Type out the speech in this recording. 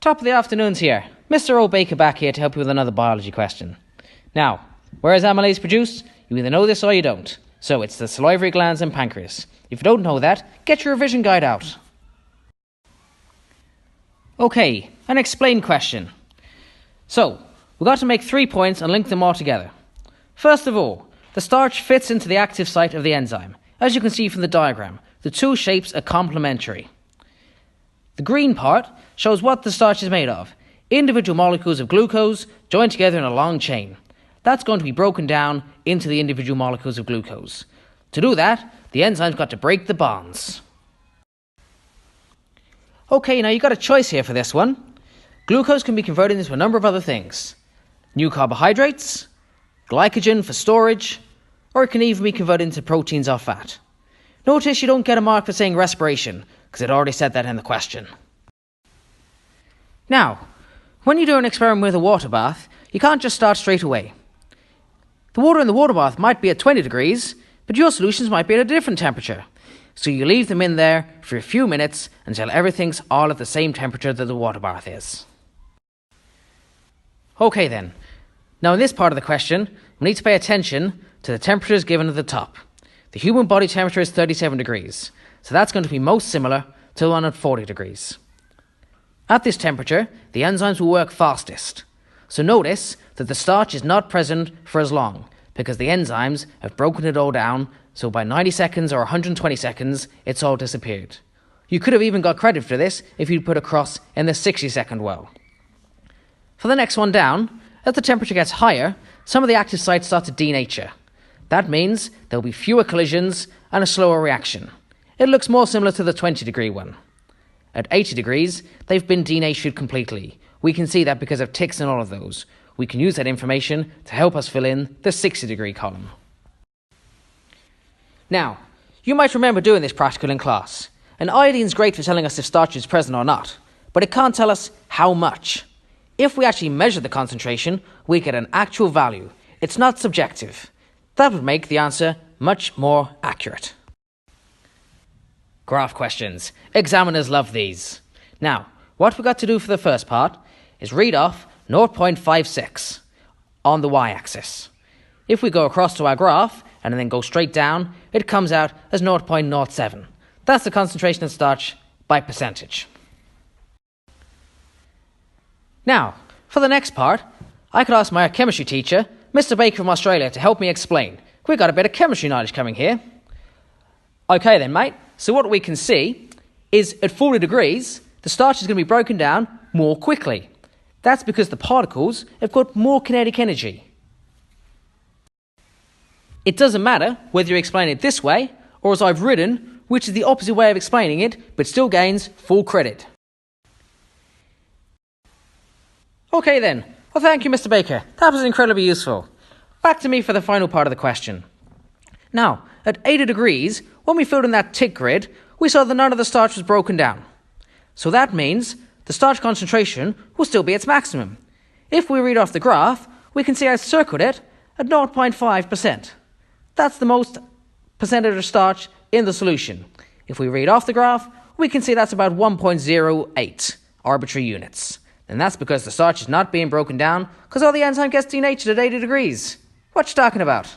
Top of the afternoons here. Mr. O'Baker back here to help you with another biology question. Now, where is amylase produced? You either know this or you don't. So it's the salivary glands and pancreas. If you don't know that, get your revision guide out. Okay, an explain question. So, we've got to make 3 points and link them all together. First of all, the starch fits into the active site of the enzyme. As you can see from the diagram, the two shapes are complementary. The green part shows what the starch is made of. Individual molecules of glucose joined together in a long chain. That's going to be broken down into the individual molecules of glucose. To do that, the enzyme's got to break the bonds. Okay, now you've got a choice here for this one. Glucose can be converted into a number of other things. New carbohydrates, glycogen for storage, or it can even be converted into proteins or fat. Notice you don't get a mark for saying respiration, because it already said that in the question. Now, when you do an experiment with a water bath, you can't just start straight away. The water in the water bath might be at 20 degrees, but your solutions might be at a different temperature. So you leave them in there for a few minutes until everything's all at the same temperature that the water bath is. Okay then, now in this part of the question, we need to pay attention to the temperatures given at the top. The human body temperature is 37 degrees, so that's going to be most similar to the one at 40 degrees. At this temperature, the enzymes will work fastest. So notice that the starch is not present for as long, because the enzymes have broken it all down, so by 90 seconds or 120 seconds, it's all disappeared. You could have even got credit for this if you'd put a cross in the 60-second well. For the next one down, as the temperature gets higher, some of the active sites start to denature. That means there'll be fewer collisions and a slower reaction. It looks more similar to the 20-degree one. At 80 degrees, they've been denatured completely. We can see that because of ticks in all of those. We can use that information to help us fill in the 60-degree column. Now, you might remember doing this practical in class. And iodine's great for telling us if starch is present or not, but it can't tell us how much. If we actually measure the concentration, we get an actual value. It's not subjective. That would make the answer much more accurate. Graph questions. Examiners love these. Now, what we've got to do for the first part is read off 0.56 on the y-axis. If we go across to our graph and then go straight down, it comes out as 0.07. That's the concentration of starch by percentage. Now, for the next part, I could ask my chemistry teacher, Mr. Baker from Australia, to help me explain. We've got a bit of chemistry knowledge coming here. Okay then, mate. So what we can see is at 40 degrees, the starch is going to be broken down more quickly. That's because the particles have got more kinetic energy. It doesn't matter whether you explain it this way or as I've written, which is the opposite way of explaining it, but still gains full credit. Okay then. Well, thank you, Mr. Baker. That was incredibly useful. Back to me for the final part of the question. Now, at 80 degrees, when we filled in that tick grid, we saw that none of the starch was broken down. So that means the starch concentration will still be its maximum. If we read off the graph, we can see I circled it at 0.5%. That's the most percentage of starch in the solution. If we read off the graph, we can see that's about 1.08 arbitrary units. And that's because the starch is not being broken down because all the enzyme gets denatured at 80 degrees. What you talking about?